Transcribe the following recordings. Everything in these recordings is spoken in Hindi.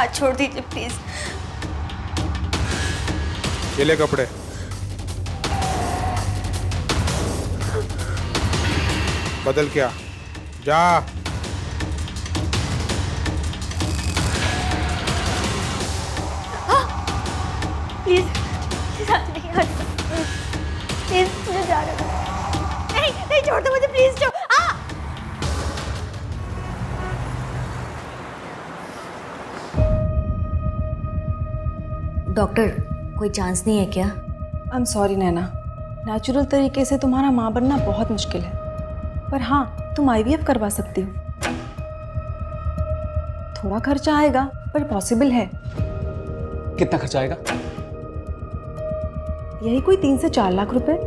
हाथ छोड़ दीजिए प्लीज। ये ले कपड़े। बदल क्या, जा। प्लीज प्लीज मुझे जाने दो। नहीं नहीं, छोड़ दो मुझे प्लीज। डॉक्टर, कोई चांस नहीं है क्या? I am sorry Naina, natural तरीके से तुम्हारा माँ बनना बहुत मुश्किल है, पर हाँ तुम IVF करवा सकती हो। थोड़ा खर्चा आएगा पर पॉसिबल है। कितना खर्चा आएगा? यही कोई 3 से 4 लाख रुपए।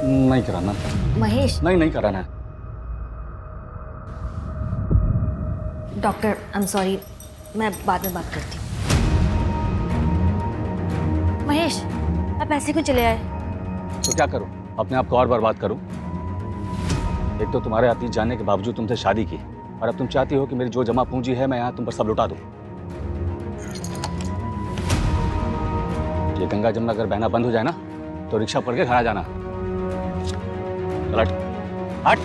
नहीं कराना। महेश। नहीं कराना है। डॉक्टर आई एम सॉरी, मैं बाद में बात करती हूँ। महेश, आप ऐसे क्यों चले आए? तो क्या करूं, अपने आप को और बर्बाद करूं? एक तो तुम्हारे अतीत जानने के बावजूद तुमसे शादी की, और अब तुम चाहती हो कि मेरी जो जमा पूंजी है मैं यहाँ तुम पर सब लुटा दूं। ये गंगा जमुना अगर बहना बंद हो जाए ना तो रिक्शा पकड़ के घर आ जाना। चल हट हट।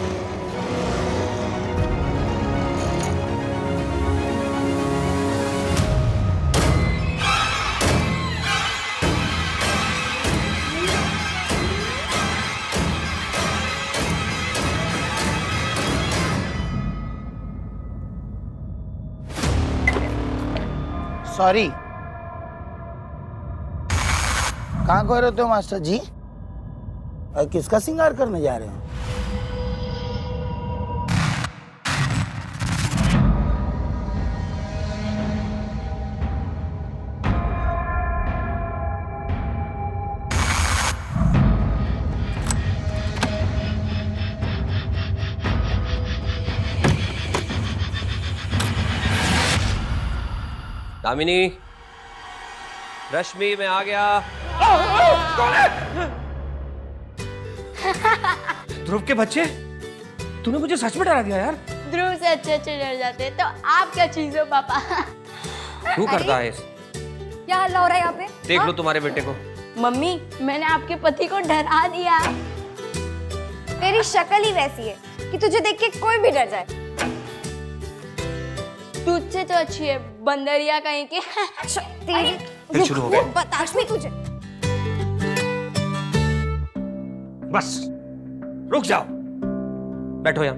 सॉरी, कहाँ गए रहते हो मास्टर जी? और किसका श्रृंगार करने जा रहे हो? दामिनी, रश्मि मैं आ गया। ध्रुव के बच्चे, तूने मुझे सच में डरा दिया यार। ध्रुव से अच्छे अच्छे डर जाते हैं, तो आप क्या चीज हो पापा? तू करता है? क्या हल्ला हो रहा है यहाँ पे? देख लो तुम्हारे बेटे को। मम्मी, मैंने आपके पति को डरा दिया। तेरी शक्ल ही वैसी है कि तुझे देख के कोई भी डर जाए। तुझसे तो अच्छी है बंदरिया कहीं की। तेरी फिर शुरू हो गए। बताश भी तुझे। बस रुक जाओ। बैठो यहाँ,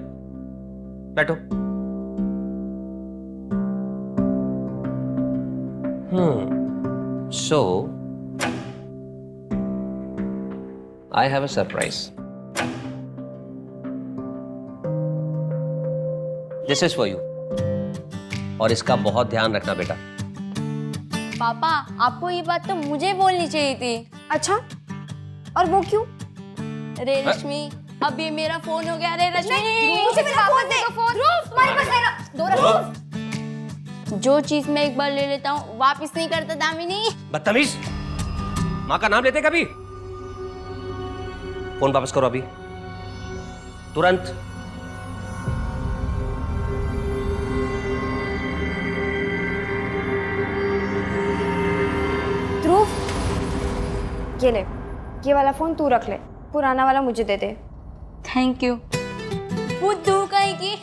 बैठो। So I have a surprise. This is for you. और इसका बहुत ध्यान रखना बेटा। पापा, आपको ये बात तो मुझे बोलनी चाहिए थी। अच्छा, और वो क्यों? अरे रश्मि, अब ये मेरा फोन हो गया। अरे रश्मि, मुझे मेरा फोन दे। तुम्हारे पास है ना? दो रख। जो चीज मैं एक बार ले लेता हूँ वापस नहीं करता दामिनी। बदतमीज, माँ का नाम लेते कभी? फोन वापस करो अभी, तुरंत। ध्रुव, ये ले, ये वाला फोन तू रख ले, पुराना वाला मुझे दे दे। Thank you. बुद्धू कहीं की।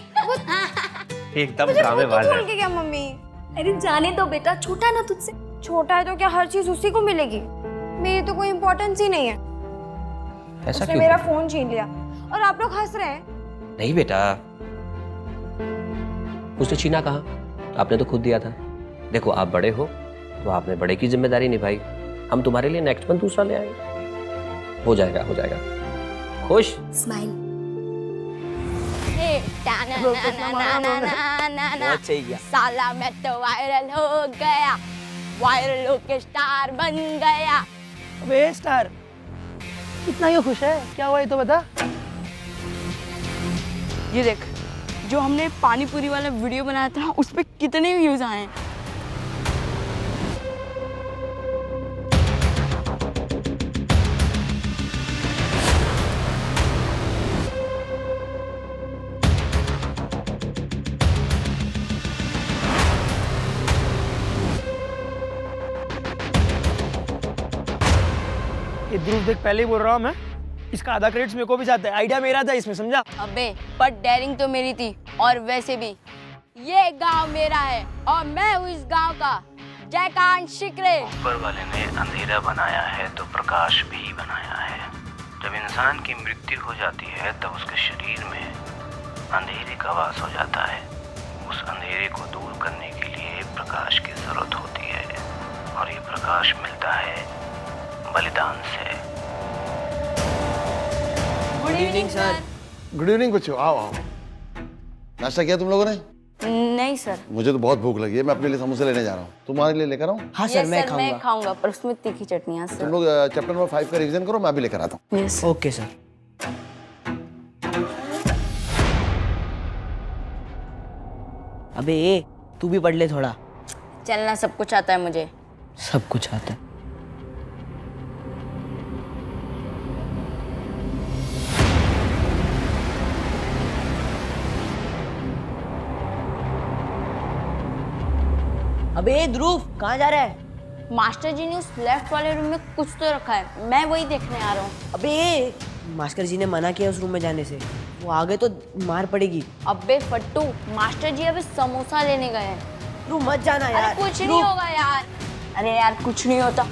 एकदम ड्रामेबाज है। बोल के क्या मम्मी? अरे जाने दो बेटा, छोटा है ना तुझसे। छोटा है तो क्या हर चीज उसी को मिलेगी? मेरी तो कोई इम्पोर्टेंस ही नहीं है। ऐसा उसने क्यों? मेरा फोन छीन लिया और आप लोग हंस रहे हैं। नहीं बेटा, उसने छीना कहा, आपने तो खुद दिया था। देखो आप बड़े हो तो आपने बड़े की जिम्मेदारी निभाई। हम तुम्हारे लिए नेक्स्ट मंथ दूसरा ले आएंगे। हो जाएगा, हो जाएगा। खुश? स्माइल। बहुत सही किया। साला मैं तो वायरल हो गया, वायरल होके स्टार बन गया। अबे स्टार, इतना क्यों खुश है? क्या हुआ ये तो बता। ये देख, जो हमने पानी पूरी वाला वीडियो बनाया था उस पे कितने व्यूज आए हैं। ये ध्रुव देख, पहले ही बोल रहा हूँ मैं, इसका आधा क्रेडिट मेरे को भी जाता है। आइडिया मेरा था इसमें, समझा? अबे पर डेयरिंग तो मेरी थी, और वैसे भी ये गांव मेरा है और मैं हूँ इस गांव का जयकांत शिकरे। ऊपर वाले ने अंधेरा बनाया है तो प्रकाश भी बनाया है। जब इंसान की मृत्यु हो जाती है तब उसके शरीर में अंधेरे का वास हो जाता है। उस अंधेरे को दूर करने के लिए प्रकाश की जरूरत होती है, और ये प्रकाश मिलता है बलिदान से। Good evening sir. Good evening बच्चों, आओ आओ। नाश्ता किया तुम लोगों ने? नहीं सर। मुझे तो बहुत भूख लगी है, मैं अपने लिए समोसे लेने जा रहा हूँ। तुम्हारे लिए लेकर आऊँ? हाँ सर, मैं खाऊंगा। मैं खाऊंगा, पर उसमें तीखी चटनी है तुम सर। लोग चैप्टर नंबर 5 का रिवीजन करो, मैं भी लेकर आता हूँ। यस। Okay sir. अबे तू भी पढ़ ले थोड़ा। चलना सब कुछ आता है मुझे। सब कुछ आता है। अबे ध्रुव, कहाँ जा रहा है? मास्टर जी ने उस लेफ्ट वाले रूम में कुछ तो रखा है, मैं वही देखने आ रहा हूँ। अबे मास्टर जी ने मना किया उस रूम में जाने से, वो आगे तो मार पड़ेगी। अबे फट्टू, मास्टर जी अभी समोसा लेने गए हैं। तू मत जाना यार। अरे कुछ नहीं होगा यार। अरे यार कुछ नहीं होता।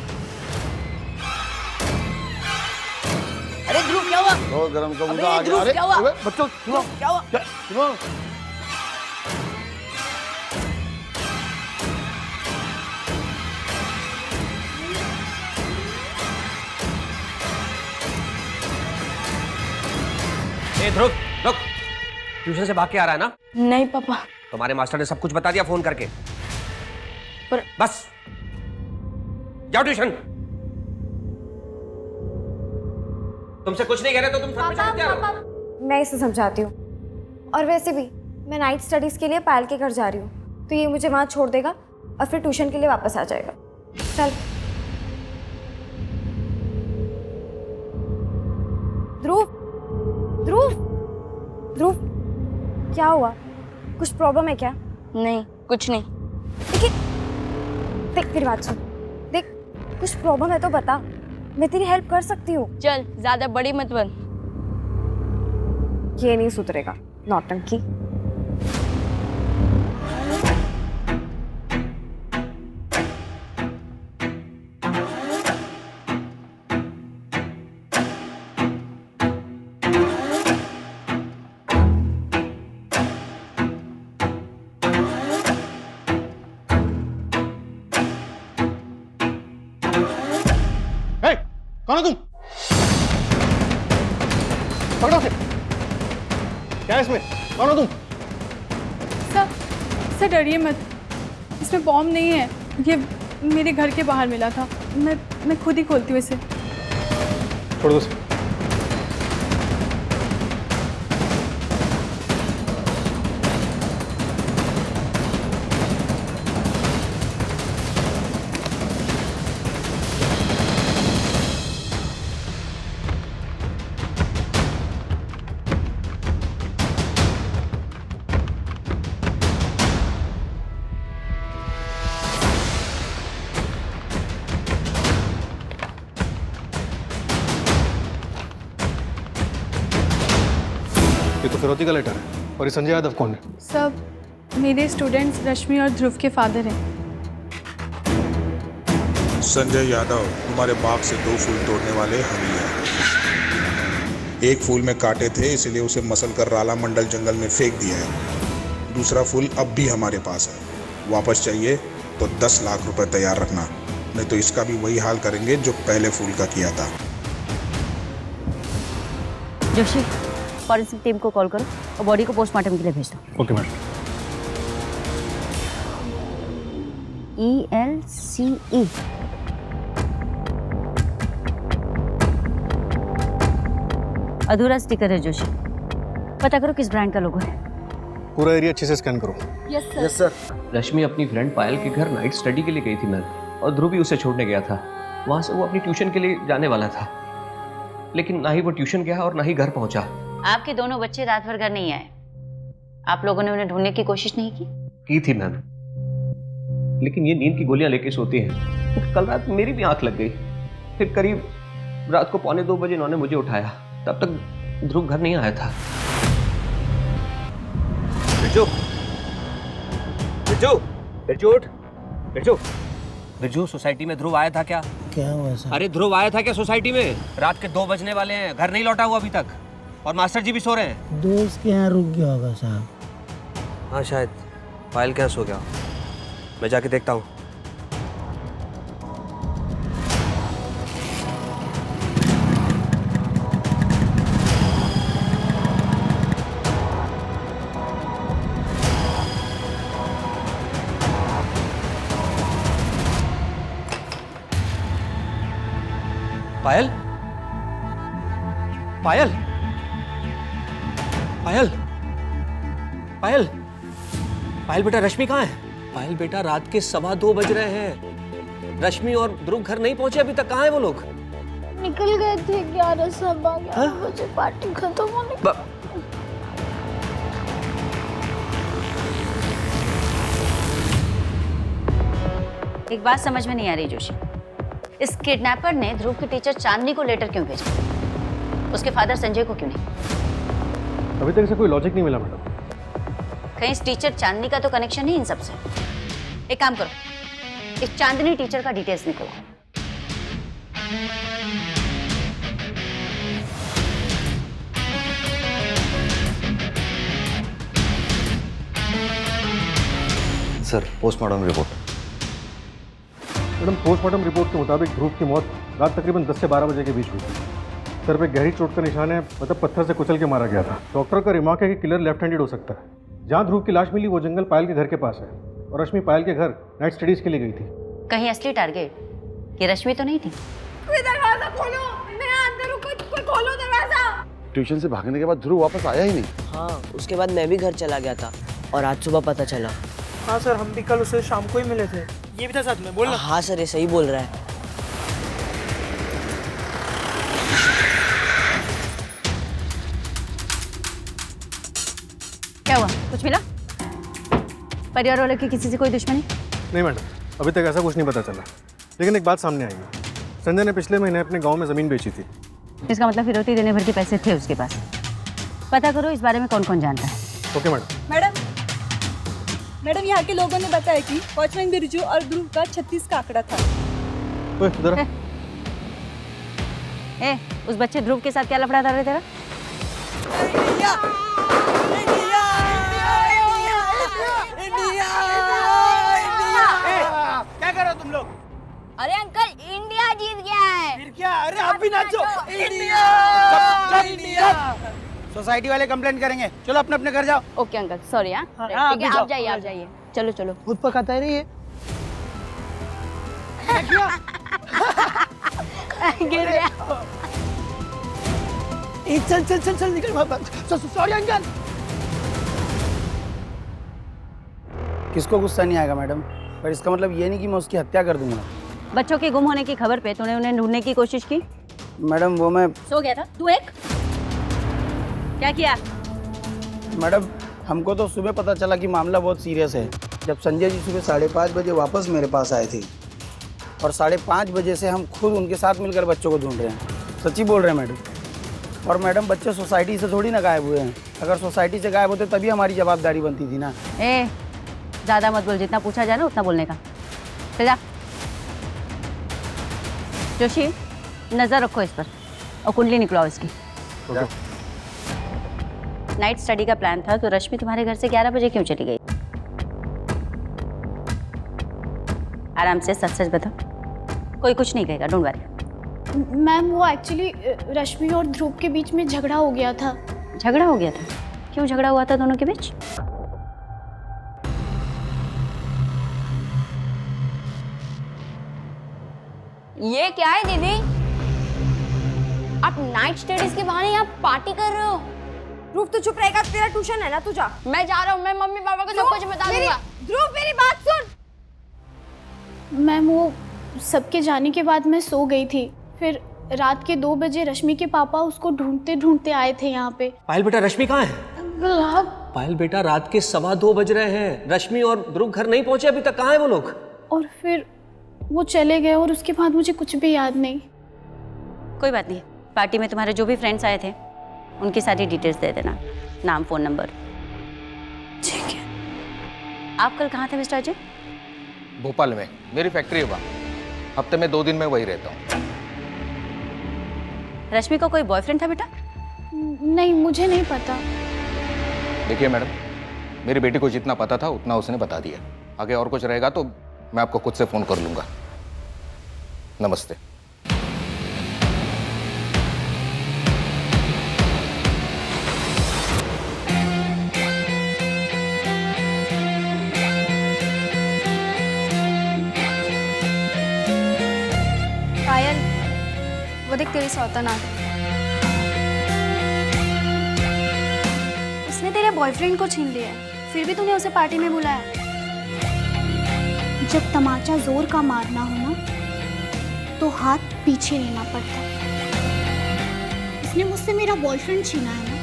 अरे ध्रुव क्या हुआ? तो गरम का अबे मुद्दा आ गया। ध्रुव, अरे क्या हुआ? अबे, बच्चों सुनो, क्या हुआ? सुनो। ए ध्रुव, रुक। ट्यूशन से भाग के आ रहा है ना? नहीं पापा। तुम्हारे मास्टर ने सब कुछ बता दिया फोन करके। पर बस जाओ ट्यूशन। तुमसे कुछ नहीं कह रहे तो तुम सब कुछ क्या हो? मैं इसे समझाती हूँ। और वैसे भी मैं नाइट स्टडीज़ के लिए पायल के घर जा रही हूँ, तो ये मुझे वहाँ छोड़ देगा और फिर ट्यूशन के लिए वापस आ जाएगा। चल। ध्रुव, ध्रुव, ध्रुव, क्या हुआ? कुछ प्रॉब्लम है क्या? नहीं, कुछ नहीं। देखिए, देख मेरी बात सुन। देख, कुछ प्रॉब्लम है तो बता, मैं तेरी हेल्प कर सकती हूँ। चल, ज्यादा बड़ी मत बन। ये नहीं सुधरेगा, नौटंकी। कौन हो तुम? पकड़ो उसे। क्या है इसमें? कौन हो तुम? सर डरिए मत, इसमें बॉम्ब नहीं है। ये मेरे घर के बाहर मिला था, मैं खुद ही खोलती हूँ इसे। छोड़ दो उसे। ये तो फिरौती का लेटर है। और ये संजय यादव कौन है? सब मेरे स्टूडेंट्स रश्मि और ध्रुव के फादर हैं। संजय यादव तुम्हारे बाग से 2 फूल तोड़ने वाले हम ही हैं। एक फूल में कांटे थे, इसलिए उसे मसल कर राला मंडल जंगल में फेंक दिया है। दूसरा फूल अब भी हमारे पास है। वापस चाहिए तो 10 लाख रुपए तैयार रखना, नहीं तो इसका भी वही हाल करेंगे जो पहले फूल का किया था। जोशी, फॉरेंसिक टीम को कॉल करो और बॉडी को पोस्टमार्टम के लिए भेज दो। Okay madam. ELCE अधूरा स्टिकर है जोशी, पता करो किस ब्रांड का लोगो है। पूरा एरिया अच्छे से स्कैन करो। Yes sir. रश्मि अपनी फ्रेंड पायल के घर नाइट स्टडी के लिए गई थी मैम, और ध्रुव भी उसे छोड़ने गया था। वहां से वो अपनी ट्यूशन के लिए जाने वाला था, लेकिन ना ही वो ट्यूशन गया और ना ही घर पहुंचा। आपके दोनों बच्चे रात भर घर नहीं आए, आप लोगों ने उन्हें ढूंढने की कोशिश नहीं की? थी मैम, लेकिन ये नींद की गोलियां लेके सोती हैं। कल रात मेरी भी आंख लग गई। फिर करीब रात को 1:45 बजे इन्होंने मुझे उठाया, तब तक ध्रुव घर नहीं आया था। बिरजू, बिरजू, बिरजू उठ, बिरजू, बिरजू सोसाइटी में ध्रुव आया था क्या? क्या हुआ सर? अरे ध्रुव आया था क्या सोसाइटी में? रात के 2 बजने वाले हैं, घर नहीं लौटा हुआ अभी तक, और मास्टर जी भी सो रहे हैं। दोस्त के यहाँ रुक गया होगा साहब। हाँ शायद पायल के यहाँ सो गया, मैं जाके देखता हूँ। पायल, पायल, पायल, पायल, पायल बेटा रश्मि कहाँ है? पायल बेटा रात के 2:15 बज रहे हैं, रश्मि और ध्रुव घर नहीं पहुंचे अभी तक, कहाँ हैं वो लोग? निकल गए थे 11:15 बजे पार्टी खत्म होने। एक बात समझ में नहीं आ रही जोशी, इस किडनैपर ने ध्रुव की टीचर चांदनी को लेटर क्यों भेजा, उसके फादर संजय को क्यों नहीं? अभी तक इसे कोई लॉजिक नहीं मिला मैडम। कहीं इस टीचर चांदनी का तो कनेक्शन नहीं इन सबसे। एक काम करो, इस चांदनी टीचर का डिटेल्स निकलो। Sir, postmortem report. Madam, postmortem report के मुताबिक ध्रुव की मौत रात तकरीबन 10 से 12 बजे के बीच हुई थी। सर पे गहरी चोट का निशान है, मतलब पत्थर से कुचल के मारा गया था। डॉक्टर का रिमार्क है कि किलर लेफ्ट हैंडेड हो सकता है। जहाँ ध्रुव की लाश मिली वो जंगल पायल के घर के पास है, और रश्मि पायल के घर नाइट स्टडीज के लिए गई थी। कहीं असली टारगेट ये रश्मि तो नहीं थी? दरवाजा खोलो, मैं अंदर हूं, कोई खोलो दरवाजा। ट्यूशन से भागने के बाद ध्रुव वापस आया ही नहीं। हाँ, उसके बाद मैं भी घर चला गया था और आज सुबह पता चला। हाँ सर, हम भी कल उसे शाम को ही मिले थे। ये भी था साथ में, बोलना। हाँ सर, ये सही बोल रहा है। क्या हुआ, कुछ मिला? परिवार वालों की किसी से कोई दुश्मनी? नहीं मैडम, अभी तक ऐसा कुछ नहीं पता चला, लेकिन एक बात सामने आई है। संजय ने पिछले महीने अपने गांव में ज़मीन बेची थी। इसका मतलब फिरौती देने भर के पैसे थे उसके पास। पता करो इस बारे में कौन कौन जानता है। Okay madam. मैडम, यहाँ के लोगों ने बताया कि वॉचमैन बिरजू और ध्रुव का 36 का आंकड़ा था। उस बच्चे ध्रुव के साथ क्या लफड़ा था रे तेरा? क्या कर रहे हो तुम लोग? अरे अंकल, इंडिया जीत गया है। फिर क्या? अरे आप भी नाचो। India, India. सोसाइटी वाले कंप्लेंट करेंगे, चलो अपने अपने घर जाओ। Okay uncle, sorry. हाँ ठीक है, आप जाइए, आप जाइए। चलो चलो। खुद पकाता है ये। गिर गया। चल चल चल चल निकल। Sorry uncle. किसको गुस्सा नहीं आएगा मैडम, पर इसका मतलब ये नहीं कि मैं उसकी हत्या कर दूंगा। बच्चों के गुम होने की खबर पे तूने उन्हें ढूंढने की कोशिश की? मैडम वो मैं सो गया था। तू एक क्या किया? मैडम हमको तो सुबह पता चला कि मामला बहुत सीरियस है, जब संजय जी सुबह 5:30 बजे वापस मेरे पास आए थे, और 5:30 बजे से हम खुद उनके साथ मिलकर बच्चों को ढूंढ रहे हैं। सच्ची बोल रहे हैं मैडम। और मैडम बच्चे सोसाइटी से थोड़ी ना गायब हुए हैं, अगर सोसाइटी से गायब होते तभी हमारी जवाबदारी बनती थी ना। ज़्यादा मत बोल, जितना पूछा जाए ना उतना बोलने का। चल जा। जोशी, नज़र रखो इस पर और कुंडली निकलाओ इसकी। नाइट स्टडी का प्लान था, तो रश्मि तुम्हारे घर से 11 बजे क्यों चली गई? आराम से सच सच बताओ, कोई कुछ नहीं कहेगा, डोंट वरी। मैम वो एक्चुअली रश्मि और ध्रुव के बीच में झगड़ा हो गया था। झगड़ा हो गया था? क्यों झगड़ा हुआ था दोनों के बीच? ये क्या है दीदी, आप नाइट स्टडीज के बहाने यहाँ पार्टी कर रहे हो? ध्रुव तो चुप रहेगा, तेरा ट्यूशन है ना, तू जा। मैं जा रहा हूँ, मैं मम्मी पापा को सब कुछ बता दूंगा। ध्रुव मेरी बात सुन। मैम वो सबके जाने के बाद मैं सो गई थी, फिर रात के 2 बजे रश्मि के पापा उसको ढूंढते ढूंढते आए थे यहाँ पे। पायल बेटा रश्मि कहाँ है? अंकल आप। पायल बेटा रात के 2:15 बज रहे हैं, रश्मि और ध्रुव घर नहीं पहुंचे अभी तक, कहाँ हैं वो लोग? और फिर वो चले गए और उसके बाद मुझे कुछ भी याद नहीं। कोई बात नहीं, पार्टी में तुम्हारे जो भी फ्रेंड्स आए थे उनकी सारी डिटेल्स दे देना, नाम, फ़ोन नंबर। ठीक है। आप कल कहाँ थे मिस्टर अजय? भोपाल में, मेरी फैक्ट्री है वहाँ। हफ्ते में 2 दिन मैं वही रहता हूँ। रश्मि का कोई बॉयफ्रेंड था बेटा? नहीं, मुझे नहीं पता। देखिए मैडम, मेरी बेटी को जितना पता था उतना उसने बता दिया। आगे और कुछ रहेगा तो मैं आपको खुद से फ़ोन कर लूँगा। नमस्ते। पायल, वो देख तेरी सौतन आ गई। उसने तेरे बॉयफ्रेंड को छीन लिया है, फिर भी तूने उसे पार्टी में बुलाया। जब तमाचा जोर का मारना हो ना तो हाथ पीछे लेना पड़ता। इसने मुझसे मेरा बॉयफ्रेंड छीना है ना,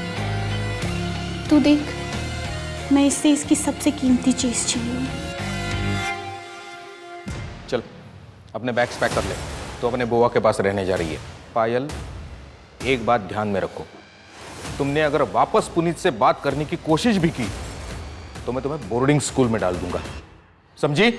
तू देख मैं इससे इसकी सबसे कीमती चीज छीन लूँ। चल अपने बैग्स पैक कर ले, तो अपने बुआ के पास रहने जा रही है। पायल, एक बात ध्यान में रखो, तुमने अगर वापस पुनीत से बात करने की कोशिश भी की तो मैं तुम्हें बोर्डिंग स्कूल में डाल दूंगा, समझी?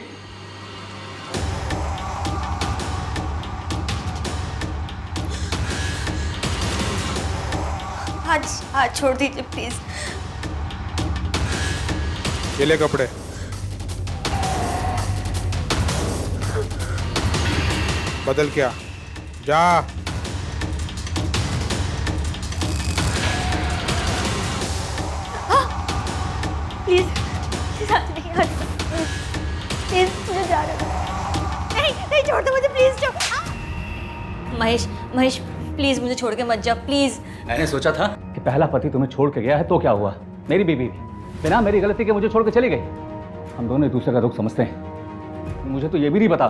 हाथ छोड़ दीजिए प्लीज। ये ले कपड़े। बदल क्या, जा। प्लीज प्लीज मुझे जा रहा है। नहीं छोड़ दो मुझे, प्लीज छोड़। महेश प्लीज मुझे छोड़ के मत जा प्लीज। मैंने सोचा था कि पहला पति तुम्हें छोड़ के गया है तो क्या हुआ, मेरी बीवी भी बिना मेरी गलती के मुझे छोड़ के चली गई। हम दोनों एक दूसरे का दुख समझते हैं। मुझे तो ये भी नहीं पता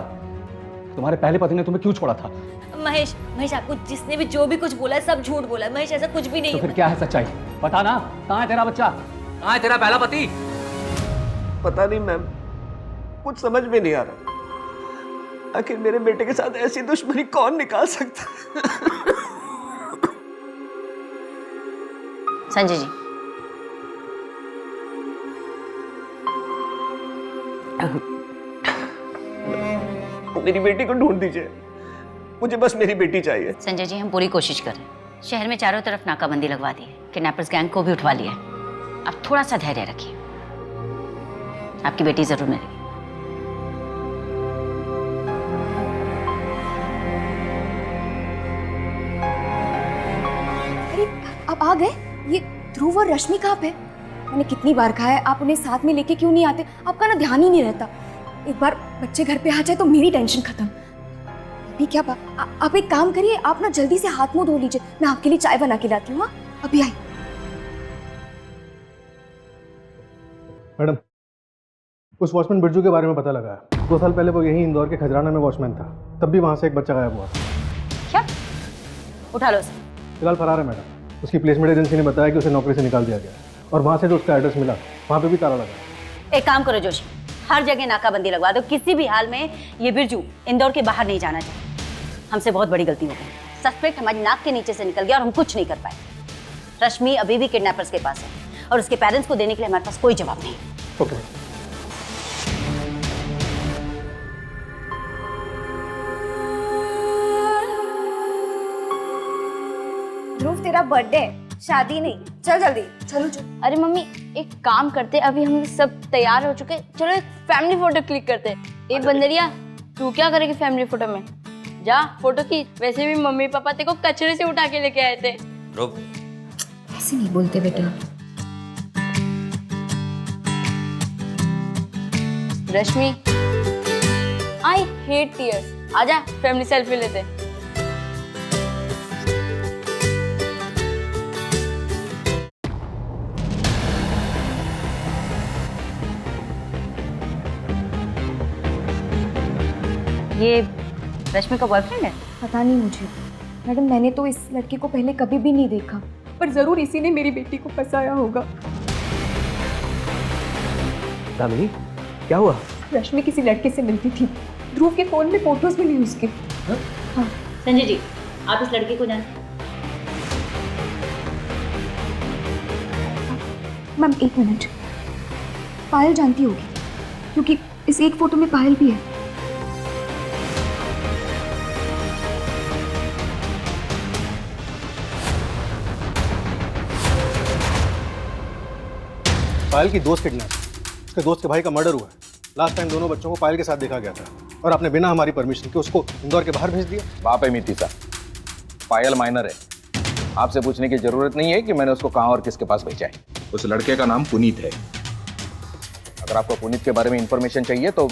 तुम्हारे पहले पति ने तुम्हें क्यों छोड़ा था। महेश आपको जिसने भी जो भी कुछ बोला है सब झूठ बोला है। महेश ऐसा कुछ भी नहीं तो है। फिर क्या है सच्चाई, बता ना। कहाँ है तेरा बच्चा, कहाँ है तेरा पहला पति? पता नहीं मैम, कुछ समझ में नहीं आ रहा। आखिर मेरे बेटे के साथ ऐसी दुश्मनी कौन निकाल सकता है? संजय जी, मेरी बेटी को ढूंढ दीजिए, मुझे बस मेरी बेटी चाहिए। संजय जी हम पूरी कोशिश कर रहे हैं। शहर में चारों तरफ नाकाबंदी लगवा दी है, किडनैपर्स गैंग को भी उठवा लिया है। आप थोड़ा सा धैर्य रखिए, आपकी बेटी जरूर मिलेगी। अरे आप आ गए? ये ध्रुव और रश्मि कहाँ पे? मैंने कितनी बार कहा है आप उन्हें साथ में लेके क्यों नहीं आते? आपका ना ध्यान ही नहीं रहता। एक बार बच्चे घर पे आ जाए तो मेरी टेंशन खत्म। अभी क्या आप एक काम करिए, आप ना जल्दी से हाथ मुंह धो लीजिए, मैं आपके लिए चाय बना के लाती हूँ। अभी आई। मैडम, उस वॉचमैन बिरजू के बारे में पता लगा है। 2 साल पहले वो यहीं इंदौर के खजराना में वॉचमैन था, तब भी वहाँ से एक बच्चा गायब हुआ। क्या? उठा लो उसे। फिलहाल फरार है मैडम। उसकी प्लेसमेंट एजेंसी ने बताया कि उसे नौकरी से निकाल दिया गया और वहाँ से जो उसका एड्रेस मिला वहाँ पे भी ताला लगा। एक काम करो जोशी, हर जगह नाकाबंदी लगवा दो। किसी भी हाल में ये बिरजू इंदौर के बाहर नहीं जाना चाहिए। हमसे बहुत बड़ी गलती हो गई। सस्पेक्ट हमारी नाक के नीचे से निकल गया और हम कुछ नहीं कर पाए। रश्मि अभी भी किडनैपर्स के पास है और उसके पेरेंट्स को देने के लिए हमारे पास कोई जवाब नहीं। ओके। ध्रुव तेरा बर्थडे है, शादी नहीं। चल जल्दी, चलो चलो। अरे मम्मी एक काम करते, अभी हम सब तैयार हो चुके, चलो एक फैमिली फोटो क्लिक करते। एक बंदरिया, तू क्या करेगी फैमिली फोटो में? जा फोटो खींच। वैसे भी मम्मी पापा तेरे को कचरे से उठा के लेके आए थे। ऐसे नहीं बोलते बेटा। रश्मि, आई हेट टीयर्स। आजा फैमिली सेल्फी लेते। ये रश्मि का बॉयफ्रेंड है? पता नहीं मुझे मैडम, मैंने तो इस लड़के को पहले कभी भी नहीं देखा, पर जरूर इसी ने मेरी बेटी को फंसाया होगा। दामिनी, क्या हुआ? रश्मि किसी लड़के से मिलती थी, ध्रुव के फोन में फोटोज भी नहीं उसके। हाँ। संजय जी आप इस लड़के को जानते हैं? मैम एक मिनट, पायल जानती होगी क्योंकि इस एक फोटो में पायल भी है। पायल की दोस्त किडनैप, उसके दोस्त के भाई का मर्डर हुआ है। लास्ट टाइम दोनों बच्चों को पायल के साथ देखा गया था और आपने बिना हमारी परमिशन के उसको इंदौर के बाहर भेज दिया। बाप है मीति साहब, पायल माइनर है, आपसे पूछने की जरूरत नहीं है कि मैंने उसको कहाँ और किसके पास भेजा है। उस लड़के का नाम पुनीत है। अगर आपको पुनीत के बारे में इंफॉर्मेशन चाहिए तो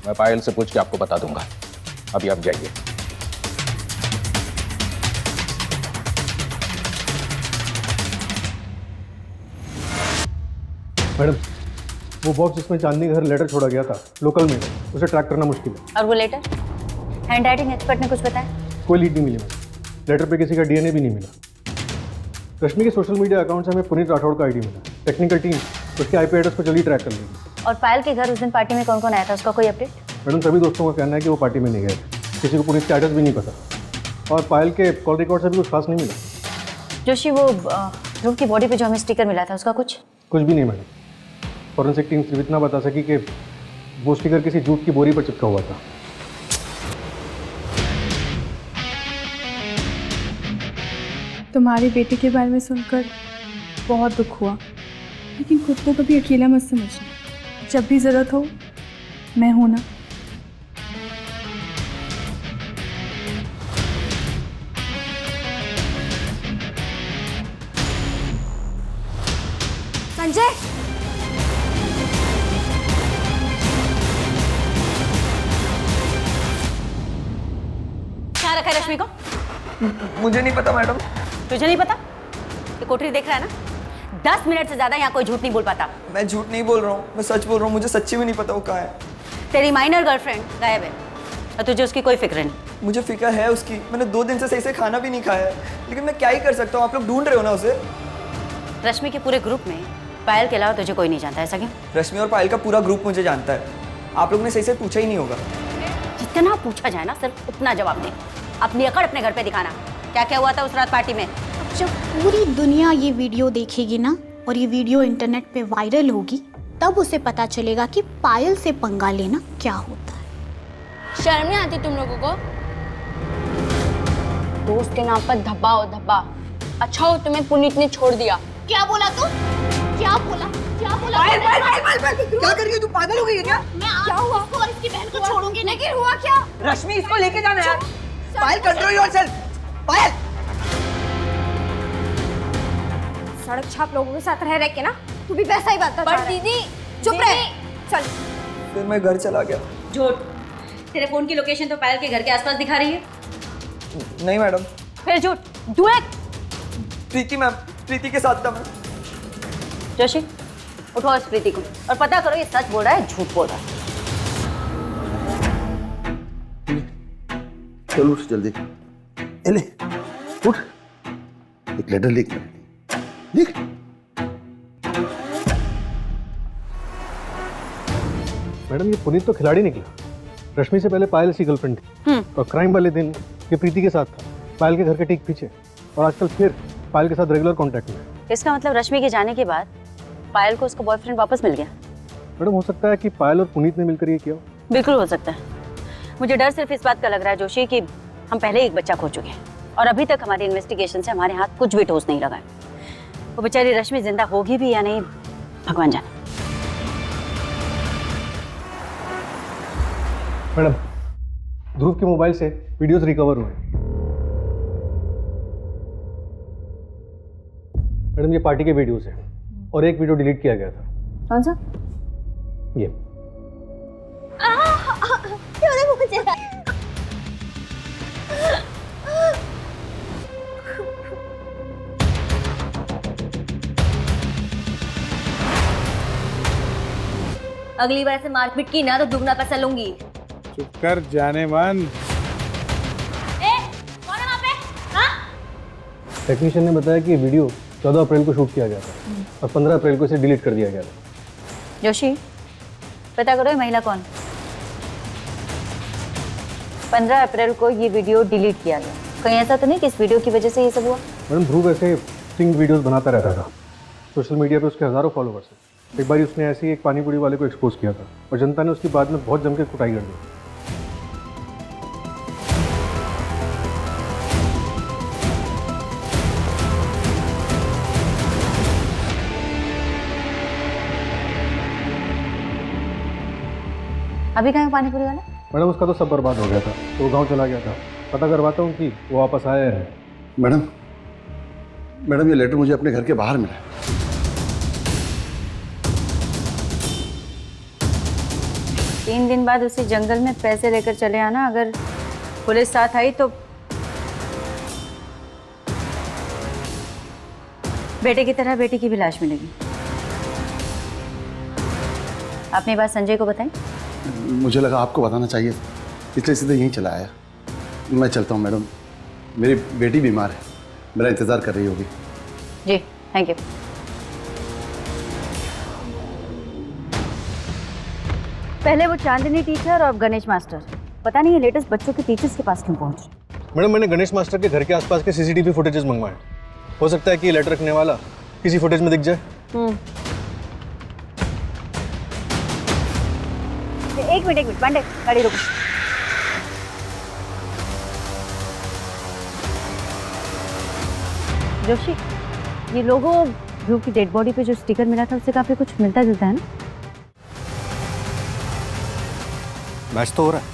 मैं पायल से पूछ के आपको बता दूंगा। अभी आप जाइए। मैडम, वो बॉक्स जिसमें चांदनी घर लेटर छोड़ा गया था लोकल में, उसे ट्रैक करना मुश्किल है। और वो लेटर? हैंड राइटिंग एक्सपर्ट ने कुछ बताया? कोई लीड नहीं मिली मैडम। लेटर पे किसी का डीएनए भी नहीं मिला। रश्मि के सोशल मीडिया अकाउंट से हमें पुनीत राठौड़ का आईडी मिला। टेक्निकल टीम उसके आईपी एड्रेस को जल्दी ट्रैक कर लेगी। और पायल के घर उस दिन पार्टी में कौन कौन आया था, उसका कोई अपडेट? मैडम, सभी दोस्तों का कहना है कि वो पार्टी में नहीं गए, किसी को पुनीत का एड्रेस भी नहीं पता और पायल के कॉल रिकॉर्ड से भी कुछ खास नहीं मिला। जोशी, वो ध्रुव की बॉडी पे जो हमें स्टिकर मिला था उसका कुछ भी नहीं मैडम। फॉरेंसिक टीम सिर्फ इतना बता सकी कि वो स्टिकर किसी जूट की बोरी पर चिपका हुआ था। तुम्हारी बेटी के बारे में सुनकर बहुत दुख हुआ, लेकिन खुद को कभी अकेला मत समझना। जब भी ज़रूरत हो मैं हूं ना। संजय, कहाँ रखा है रश्मि को? मुझे नहीं पता मैडम। तुझे नहीं पता? ये कोठरी देख रहा है ना? 10 मिनट से ज्यादा यहाँ कोई झूठ नहीं बोल पाता। मैं झूठ नहीं बोल रहा हूँ, मैं सच बोल रहा हूँ। मुझे सच्ची में नहीं पता वो कहाँ है। तेरी माइनर गर्लफ्रेंड गायब है और तुझे उसकी कोई फिक्र नहीं। मुझे फिक्र है उसकी। मैंने 2 दिन से सही से खाना भी नहीं खाया है, लेकिन मैं क्या ही कर सकता हूँ। आप लोग ढूंढ रहे हो ना उसे। रश्मि के पूरे ग्रुप में पायल के अलावा तुझे कोई नहीं जानता, ऐसा क्यों? रश्मि और पायल का पूरा ग्रुप मुझे जानता है। आप लोग ने सही से पूछा ही नहीं होगा। जितना पूछा जाए ना सिर्फ उतना जवाब दे। अपनी अकड़ अपने घर पे दिखाना। क्या क्या हुआ था उस रात पार्टी में? जब पूरी दुनिया ये वीडियो देखेगी ना और ये वीडियो इंटरनेट पे वायरल होगी, तब उसे पता चलेगा कि पायल से पंगा लेना क्या होता है। शर्म नहीं आती तुम लोगों को? दोस्त के नाम पर धब्बा हो धब्बा। अच्छा हो तुम्हें पुनीत ने छोड़ दिया। क्या बोला तू? क्या बोला? क्या बोला? पायल, पायल, पायल, पायल, पायल, क्या कर रही है तू? पागल हो गई है क्या? मैं क्या हुआ? इसको और इसकी बहन को छोड़ूंगी नहीं। लेकिन हुआ क्या? रश्मि, इसको लेके जाना यार। पायल, कंट्रोल योरसेल्फ। पायल, सड़क छाप लोगों के साथ रह के ना तू भी वैसा ही बात पर दीदी चुप रह। चल। फिर मैं घर चला गया। झूठ। तेरे फोन की लोकेशन तो पायल के घर के आसपास दिखा रही है। नहीं मैडम। फिर झूठ। Do it. प्रीति मैम, प्रीति के साथ था मैं। जोशी, उठो इस प्रीति को और पता करो ये सच बोल रहा है झूठ बोल रहा है। चल उठ जल्दी। ले उठ, एक लेटर लिख। लिख। मैडम, ये पुनीत तो खिलाड़ी निकला। रश्मि से पहले पायल सी गर्लफ्रेंड थी और क्राइम वाले दिन ये प्रीति के साथ था, पायल के घर के ठीक पीछे, और आजकल फिर पायल के साथ रेगुलर कांटेक्ट में। इसका मतलब रश्मि के जाने के बाद पायल को उसका बॉयफ्रेंड वापस मिल गया। मैडम, हो सकता है कि पायल और पुनीत ने मिलकर ये किया। बिल्कुल हो सकता है। मुझे डर सिर्फ इस बात का लग रहा है जोशी कि हम पहले एक बच्चा खो चुके हैं और अभी तक हमारी इन्वेस्टिगेशन से हमारे हाथ कुछ भी ठोस नहीं लगा है। वो बेचारी रश्मि जिंदा होगी भी या नहीं, भगवान जाने। मैडम, ध्रुव के मोबाइल से वीडियोस रिकवर हुए। मैडम, ये पार्टी के वीडियोस हैं और एक वीडियो डिलीट किया गया था। कौन सा? ये। क्यों देखो मुझे? अगली बार से मारपीट की ना तो दुगना पैसा लूंगी। चुप कर जाने मन। कौन है वहाँ पे? हाँ? टेक्नीशियन ने बताया कि ये वीडियो 14 अप्रैल को शूट किया गया था और 15 अप्रैल को इसे डिलीट कर दिया गया था। जोशी, पता करो ये महिला कौन? 15 अप्रैल को ये वीडियो डिलीट किया गया। कहीं ऐसा तो नहीं कि इस वीडियो की वजह से ये सब हुआ? मैडम ध्रुव ऐसे स्टिंग वीडियोस बनाता रहता था। सोशल मीडिया पे उसके हज़ारों फॉलोवर्स हैं। एक बार उसने ऐसे ही एक पानी पूरी वाले को एक्सपोज किया था और जनता ने उसकी बाद में बहुत जम के कुटाई कर दी। अभी कहाँ है पानी पूरी वाला? मैडम उसका तो सब बर्बाद हो गया था, तो वो गाँव चला गया था। पता करवाता हूँ कि वो वापस आया है। मैडम ये लेटर मुझे अपने घर के बाहर मिला है। तीन दिन बाद उसी जंगल में पैसे लेकर चले आना, अगर पुलिस साथ आई तो बेटे की तरह बेटी की भी लाश मिलेगी। आपने बात संजय को बताई? मुझे लगा आपको बताना चाहिए, इसलिए सीधे यहीं चला आया। मैं चलता हूँ मैडम, मेरी बेटी बीमार है, मेरा इंतज़ार कर रही होगी। जी थैंक यू। पहले वो चांदनी टीचर और अब गणेश मास्टर, पता नहीं ये लेटेस्ट बच्चों के टीचर्स के पास क्यों पहुंच रहे। मैडम मैंने गणेश मास्टर के घर के आसपास के सीसीटीवी फुटेजेस मंगवाए। हो सकता है कि ये लेटर रखने वाला किसी फुटेज में दिख जाए। एक मिनट पांडे, गाड़ी रोको। जोशी, ये लोगों ध्रुव की डेड बॉडी पे जो स्टिकर मिला था उससे काफी कुछ मिलता जुलता है ना? मैच तो हो रहा है।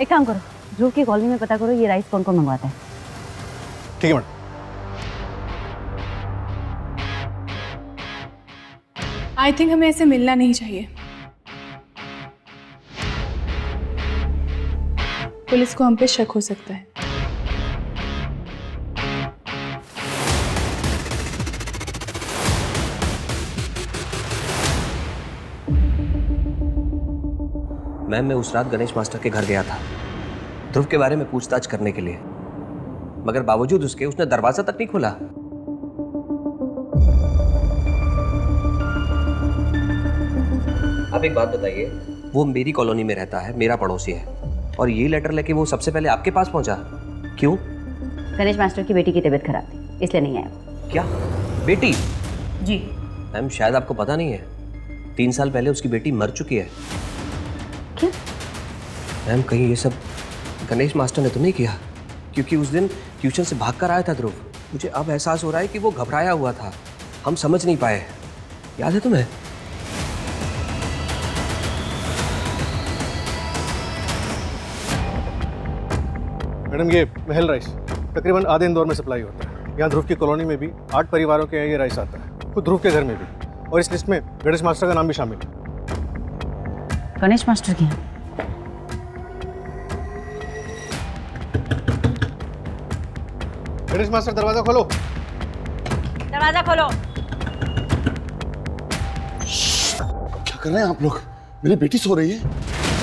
एक काम करो, ध्रुव की कॉलोनी में पता करो ये राइस कौन कौन मंगवाता है। ठीक है मैडम। आई थिंक हमें ऐसे मिलना नहीं चाहिए। पुलिस को हम पे शक हो सकता है। मैम मैं उस रात गणेश मास्टर के घर गया था ध्रुव के बारे में पूछताछ करने के लिए, मगर बावजूद उसके उसने दरवाजा तक नहीं खोला। आप एक बात बताइए, वो मेरी कॉलोनी में रहता है, मेरा पड़ोसी है, और ये लेटर लेके वो सबसे पहले आपके पास पहुंचा, क्यों? गणेश मास्टर की बेटी की तबीयत खराब थी, इसलिए नहीं आया। क्या बेटी? जी मैम शायद आपको पता नहीं है, 3 साल पहले उसकी बेटी मर चुकी है। क्यों? मैम कहीं ये सब गणेश मास्टर ने तो नहीं किया? क्योंकि उस दिन ट्यूशन से भागकर आया था ध्रुव। मुझे अब एहसास हो रहा है कि वो घबराया हुआ था, हम समझ नहीं पाए। याद है तुम्हें? मैडम ये महल राइस तकरीबन आधे इंदौर में सप्लाई होता है। यहाँ ध्रुव की कॉलोनी में भी 8 परिवारों के यहाँ ये राइस आता है, खुद ध्रुव के घर में भी, और इस लिस्ट में गणेश मास्टर का नाम भी शामिल है। गणेश मास्टर की? गणेश मास्टर दरवाजा खोलो। दरवाजा खोलो। क्या कर रहे हैं आप लोग? मेरी बेटी सो रही है।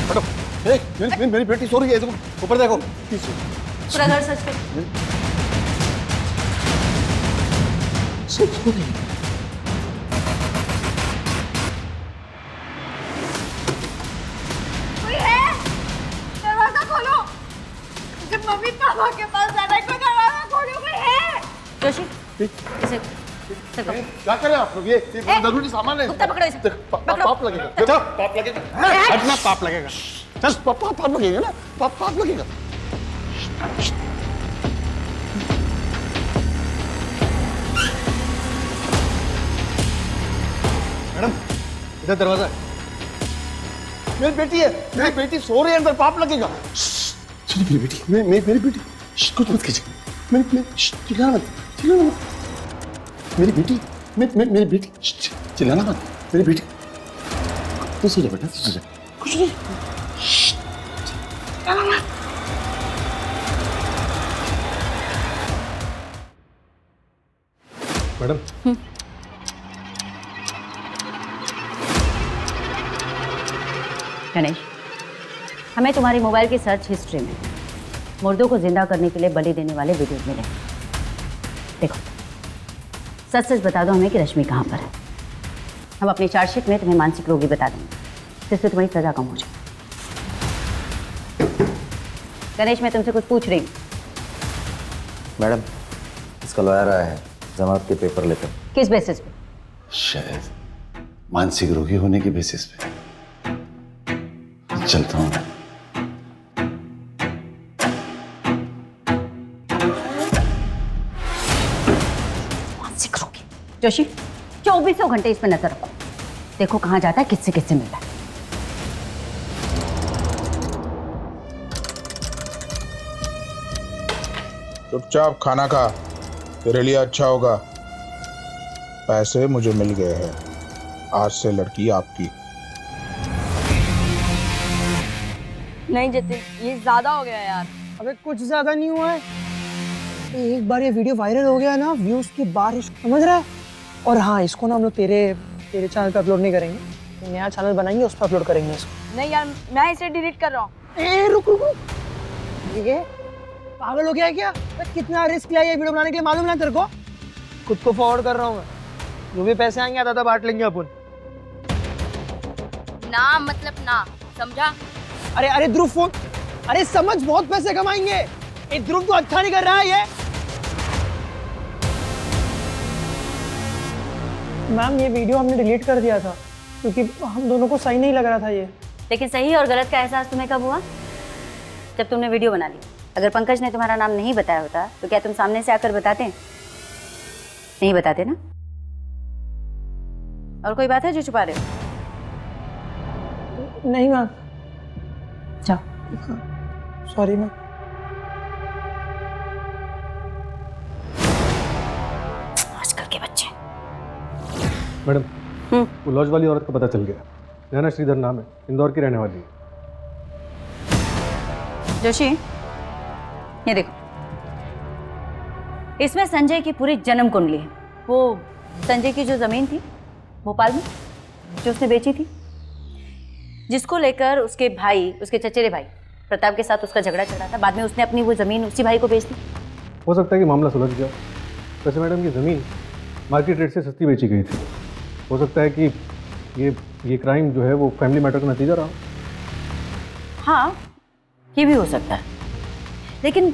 हटो। मेरी बेटी सो रही है, देखो ऊपर देखो। पूरा घर सर्च करो। सो रही है। कोई है? दरवाजा खोलो। मुझे मम्मी पापा के पास जाना है, कोई दरवाजा खोलो, कोई है? जोशी इसे क्या कर रहे हैं आप लोग? ये जरूरी सामान है। कुत्ता पकड़ो इसे। पाप लगेगा। पाप लगेगा। हटना, पाप लगेगा। चल पाप लगेगा ना, पाप लगेगा। मैडम इधर दरवाजा है। मेरी बेटी है, मेरी बेटी सो रही है अंदर, पाप लगेगा। चलिए मेरी बेटी, मेरी बेटी, कुछ मत कीजिए। चिल्लाना मत। मेरी बेटी, मेरी बेटी, चिल्लाना मत। मेरी बेटी, तू सो जा बेटा, तू सो जा। कुछ नहीं। चिल्लाना मत। मैडम गणेश, हमें तुम्हारी मोबाइल की सर्च हिस्ट्री में मुर्दों को जिंदा करने के लिए बलि देने वाले वीडियोज मिले। देखो सच सच बता दो हमें कि रश्मि कहाँ पर है। हम अपनी चार्जशीट में तुम्हें मानसिक रोगी बता देंगे, जिससे तुम्हारी सजा कम हो जाए। गणेश मैं तुमसे कुछ पूछ रही हूँ, मैडम, इसका लॉयर आया है जमानत के पेपर लेकर। किस बेसिस पे? शायद मानसिक रोगी होने के बेसिस पे। चलता हूँ। मानसिक रोगी। जोशी, 24 घंटे इस पे नजर रखो। देखो कहाँ जाता है, किससे किससे मिलता है। चुपचाप खाना खा, तेरे लिए अच्छा होगा। पैसे मुझे मिल गए हैं, आज से लड़की आपकी। नहीं जतिन, ये ज्यादा हो गया यार। अबे कुछ ज्यादा नहीं हुआ है। एक बार ये वीडियो वायरल हो गया ना, व्यूज की बारिश, समझ रहा है। और हाँ, इसको ना हम लोग तेरे चैनल पे अपलोड नहीं करेंगे, तो नया चैनल बनाएंगे, उस पर अपलोड करेंगे इसको। नहीं यार, मैं इसे डिलीट कर रहा हूँ। रुक रुक रुक, ठीक है? पागल हो गया है क्या? कितना रिस्क लिया ये वीडियो बनाने के लिए, मालूम ना तेरे को? खुद को फॉरवर्ड कर रहा हूँ मैं, जो भी पैसे आएंगे आधा बांट लेंगे अपन। ना मतलब ना, समझा? अरे अरे ध्रुव फोन, अरे समझ, बहुत पैसे कमाएंगे। ये ध्रुव तो अच्छा नहीं कर रहा है ये। मैम, ये वीडियो हमने डिलीट कर दिया था क्योंकि हम दोनों को सही नहीं लग रहा था ये। लेकिन सही और गलत का एहसास तुम्हें कब हुआ? जब तुमने वीडियो बना ली। अगर पंकज ने तुम्हारा नाम नहीं बताया होता तो क्या तुम सामने से आकर बताते? नहीं बताते ना? और कोई बात है जो छुपा रहे हो? नहीं मैम। जाओ। Sorry ma'am. आजकल के बच्चे। मैडम, वो लॉज वाली औरत का पता चल गया। नैना श्रीधर नाम है, इंदौर की रहने वाली है। जोशी, ये देखो, इसमें संजय की पूरी जन्म कुंडली है। वो संजय की जो जमीन थी भोपाल में, जो उसने बेची थी, जिसको लेकर उसके भाई, उसके चचेरे भाई प्रताप के साथ उसका झगड़ा चल रहा था। बाद में उसने अपनी वो जमीन उसी भाई को बेच दी। हो सकता है कि मामला सुलझ गया। वैसे मैडम, की ज़मीन मार्केट रेट से सस्ती बेची गई थी। हो सकता है कि ये क्राइम जो है वो फैमिली मैटर का नतीजा रहा। हाँ, ये भी हो सकता है, लेकिन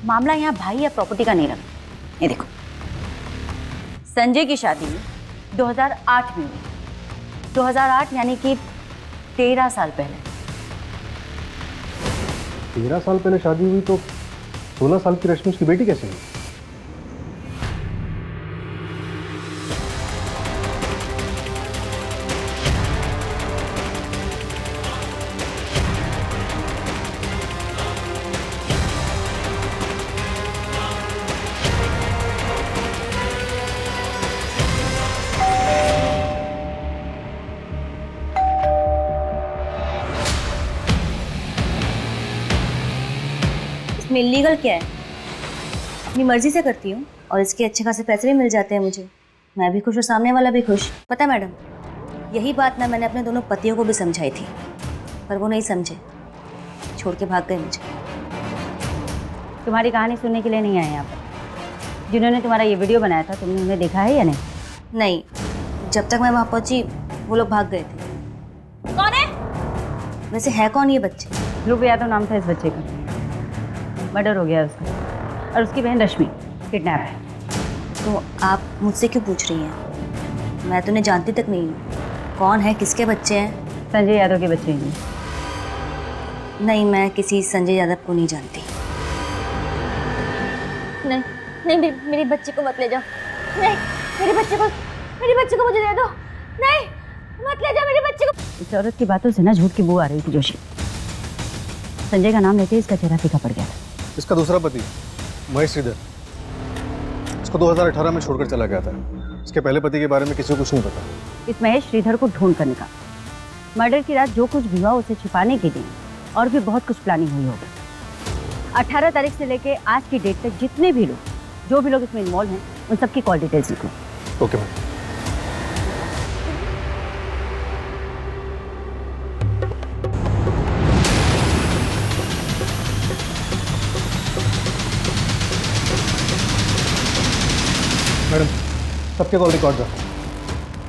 मामला यहाँ भाई या प्रॉपर्टी का नहीं रहा। ये देखो, संजय की शादी 2008 में हुई। 2008 यानी कि 13 साल पहले। 13 साल पहले शादी हुई तो 16 साल की रश्मि उसकी बेटी कैसे हुई? इसमें इलीगल क्या है? अपनी मर्जी से करती हूँ और इसके अच्छे खासे पैसे भी मिल जाते हैं मुझे। मैं भी खुश और सामने वाला भी खुश। पता है मैडम, यही बात ना मैंने अपने दोनों पतियों को भी समझाई थी, पर वो नहीं समझे, छोड़ के भाग गए मुझे। तुम्हारी कहानी सुनने के लिए नहीं आए यहाँ पर। जिन्होंने तुम्हारा ये वीडियो बनाया था, तुमने उन्हें देखा है या नहीं? नहीं, जब तक मैं वहाँ पहुँची वो लोग भाग गए थे। कौन है? वैसे है कौन ये बच्चे? ध्रुव यादव नाम था इस बच्चे का। मर्डर हो गया उसका, और उसकी बहन रश्मि किडनैप है। तो आप मुझसे क्यों पूछ रही हैं? मैं तो उन्हें जानती तक नहीं हूँ। कौन है, किसके बच्चे हैं? संजय यादव के बच्चे हैं। नहीं, मैं किसी संजय यादव को नहीं जानती। नहीं नहीं, मेरी बच्ची को मत ले जाओ। नहीं, मेरे बच्चे को मुझे दे दो। नहीं, मत ले जाओ मेरे बच्चे को। इस औरत की बातों से ना झूठ की बू आ रही थी जोशी। संजय का नाम लेते ही इसका चेहरा फीका पड़ गया था। इसका दूसरा पति महेश श्रीधर, इसको 2018 में छोड़कर चला गया था। इसके पहले पति के बारे में किसी को कुछ नहीं पता। इस महेश श्रीधर को ढूंढ कर निकाल। मर्डर की रात जो कुछ भी हुआ उसे छिपाने के लिए और भी बहुत कुछ प्लानिंग हुई होगी। 18 तारीख से लेके आज की डेट तक जितने भी लोग, जो भी लोग इसमें इन्वॉल्व हैं, उन सबकी कॉल डिटेल्स लिखो। Okay ma'am. मैडम, सबके कॉल रिकॉर्ड था।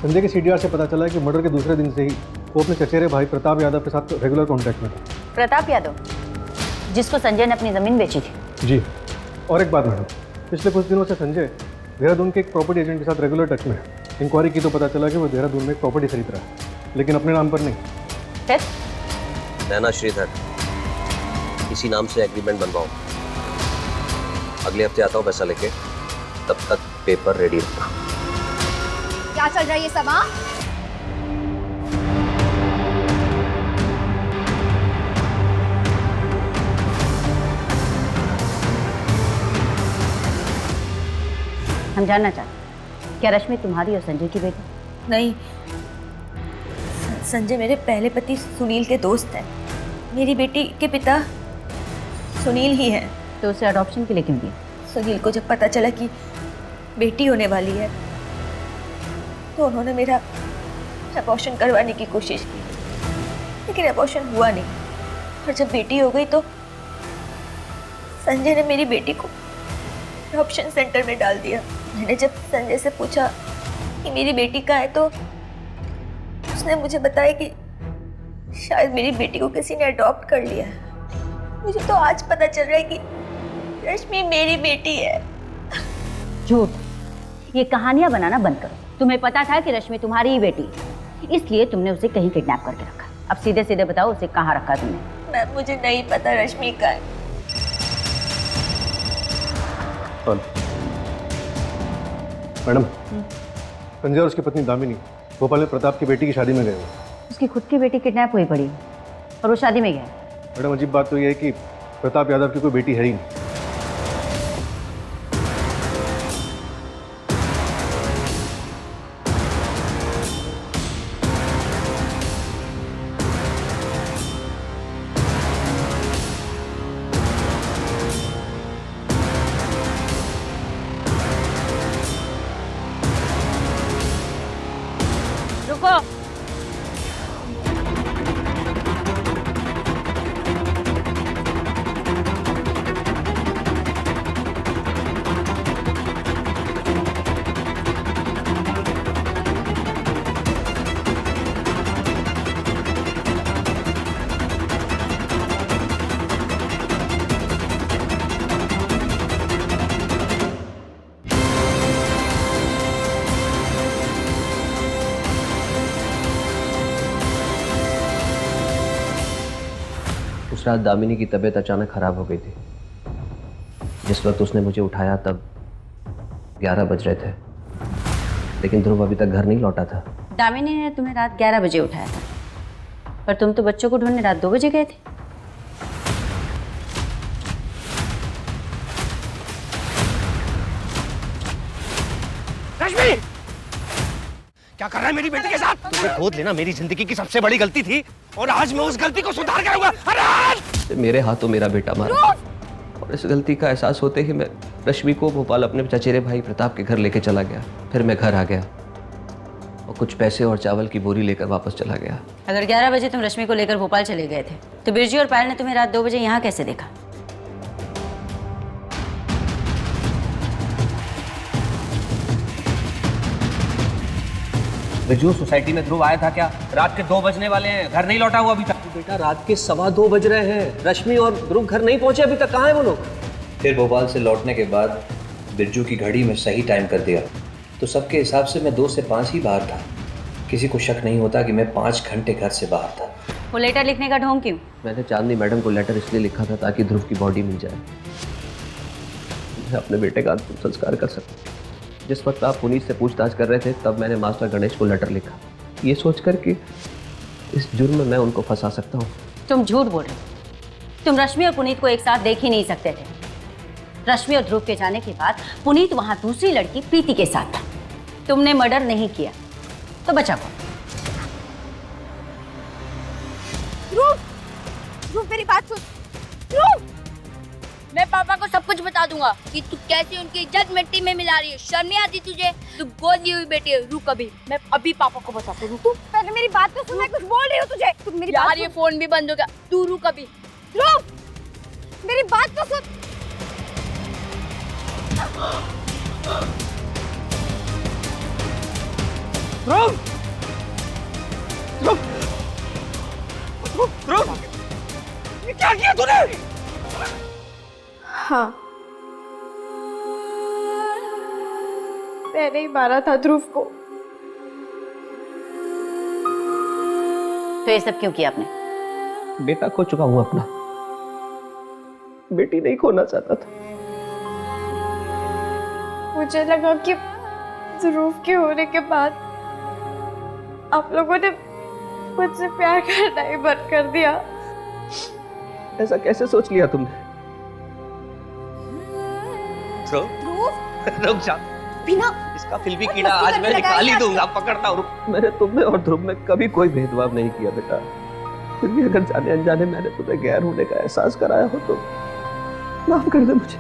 संजय के सीडीआर से पता चला है कि मर्डर के दूसरे दिन से ही वो अपने चचेरे भाई प्रताप यादव के साथ रेगुलर कांटेक्ट में था। प्रताप यादव, जिसको संजय ने अपनी जमीन बेची थी? जी। और एक बात मैडम, पिछले कुछ दिनों से संजय देहरादून के एक प्रॉपर्टी एजेंट के साथ रेगुलर टच में है। इंक्वायरी की तो पता चला कि वो देहरादून में एक प्रॉपर्टी खरीद रहा है, लेकिन अपने नाम पर नहीं। नैना श्रीधर, इसी नाम से एग्रीमेंट बनवाओ। अगले हफ्ते आता हूँ पैसा लेके, तब तक पेपर रेडी रखना। क्या चल रहा है ये सब? हाँ, हम जानना चाहते हैं, क्या रश्मि तुम्हारी और संजय की बेटी? नहीं, संजय मेरे पहले पति सुनील के दोस्त हैं। मेरी बेटी के पिता सुनील ही हैं। तो उसे अडॉप्शन के लिए क्यों दिया? सुनील को जब पता चला कि बेटी होने वाली है तो उन्होंने मेरा अबॉर्शन करवाने की कोशिश की, लेकिन अबॉर्शन हुआ नहीं। और जब बेटी हो गई तो संजय ने मेरी बेटी को अडॉप्शन सेंटर में डाल दिया। मैंने जब संजय से पूछा कि मेरी बेटी का है तो उसने मुझे बताया कि शायद मेरी बेटी को किसी ने अडॉप्ट कर लिया है। मुझे तो आज पता चल रहा है कि रश्मि मेरी बेटी है। झूठ, ये कहानियां बनाना बंद करो। तुम्हें पता था कि रश्मि तुम्हारी ही बेटी है, इसलिए तुमने उसे कहीं किडनैप करके रखा। अब सीधे सीधे बताओ, उसे कहाँ रखा तुमने? मैम, मुझे नहीं पता रश्मि का है। मैडम, संजय और उसकी पत्नी दामिनी भोपाल में प्रताप की बेटी की शादी में गए हुए। उसकी खुद की बेटी किडनैप हुई पड़ी और वो शादी में गया। मैडम, अजीब बात तो यह है कि प्रताप यादव की कोई बेटी है ही नहीं। रुको, उस रात दामिनी की तबीयत अचानक खराब हो गई थी। जिस वक्त उसने मुझे उठाया तब 11 बज रहे थे, लेकिन ध्रुव अभी तक घर नहीं लौटा था। दामिनी ने तुम्हें रात 11 बजे उठाया था, पर तुम तो बच्चों को ढूंढने रात 2 बजे गए थे। रश्मि, क्या कर रहा है मेरी बेटी के साथ? तुझे गोद लेना मेरी जिंदगी की सबसे बड़ी गलती थी और आज मैं उस गलती को सुधार कर आऊंगा। अरे मेरे हाथों मेरा बेटा मारा, और इस गलती का एहसास होते ही मैं रश्मि को भोपाल अपने चचेरे भाई प्रताप के घर लेके चला गया। फिर मैं घर आ गया और कुछ पैसे और चावल की बोरी लेकर वापस चला गया। अगर 11 बजे तुम रश्मि को लेकर भोपाल चले गए थे तो बिरजू और पायल ने तुम्हें रात 2 बजे यहाँ कैसे देखा? बिरजू, सोसाइटी में ध्रुव आया था क्या? रात के 2 बजने वाले हैं, घर नहीं लौटा हुआ अभी तक। बेटा, रात के 2:15 बज रहे हैं, रश्मि और ध्रुव घर नहीं पहुंचे अभी तक। कहाँ है वो लोग? फिर भोपाल से लौटने के बाद बिरजू की घड़ी में सही टाइम कर दिया, तो सबके हिसाब से मैं 2 से 5 ही बाहर था। किसी को शक नहीं होता कि मैं 5 घंटे घर से बाहर था। वो लेटर लिखने का ढोंग क्यों? मैंने चांदनी मैडम को लेटर इसलिए लिखा था ताकि ध्रुव की बॉडी मिल जाए, मैं अपने बेटे का अंतिम संस्कार कर सकूं। जिस वक्त आप पुनीत से पूछताछ कर रहे थे तब मैंने मास्टर गणेश को लेटर लिखा, ये सोचकर कि इस जुर्म में मैं उनको फंसा सकता हूँ। तुम झूठ बोल रहे हो। तुम रश्मि और पुनीत को एक साथ देख ही नहीं सकते थे। रश्मि और ध्रुव के जाने के बाद पुनीत वहां दूसरी लड़की प्रीति के साथ था। तुमने मर्डर नहीं किया तो बचा कौन? ध्रुव, ध्रुव मेरी बात सुन। ध्रुव, मैं पापा को सब कुछ बता दूंगा कि तू कैसे उनकी इज्जत मिट्टी में मिला रही है। शर्म नहीं आती तुझे? तू गोद ली हुई बेटी है। रुक अभी, मैं अभी पापा को बताती हूँ। तू पहले मेरी बात तो सुन, मैं कुछ बोल रही हूँ तुझे। तू मेरी यार बात ये फोन भी बंद हो गया। तू रुक अभी। ध्रुव, मेरी बात तो सुन। ध्रुव, ध्रुव, ध्रुव, ये क्या किया तूने? हाँ, मैंने ही मारा था ध्रुव को। तो ये सब क्यों किया आपने? बेटा खो चुका हूं अपना, बेटी नहीं खोना चाहता था। मुझे लगा कि ध्रुव के होने के बाद आप लोगों ने मुझसे प्यार करना ही बंद कर दिया। ऐसा कैसे सोच लिया तुमने? रुक जा बिना इसका फिल्मी कीड़ा आज मैं निकाल ही दूंगा, पकड़ता हूँ। मैंने तुम में और ध्रुव में कभी कोई भेदभाव नहीं किया बेटा। फिर भी अगर जाने अनजाने मैंने तुम्हें गैर होने का एहसास कराया हो तो माफ कर दे मुझे।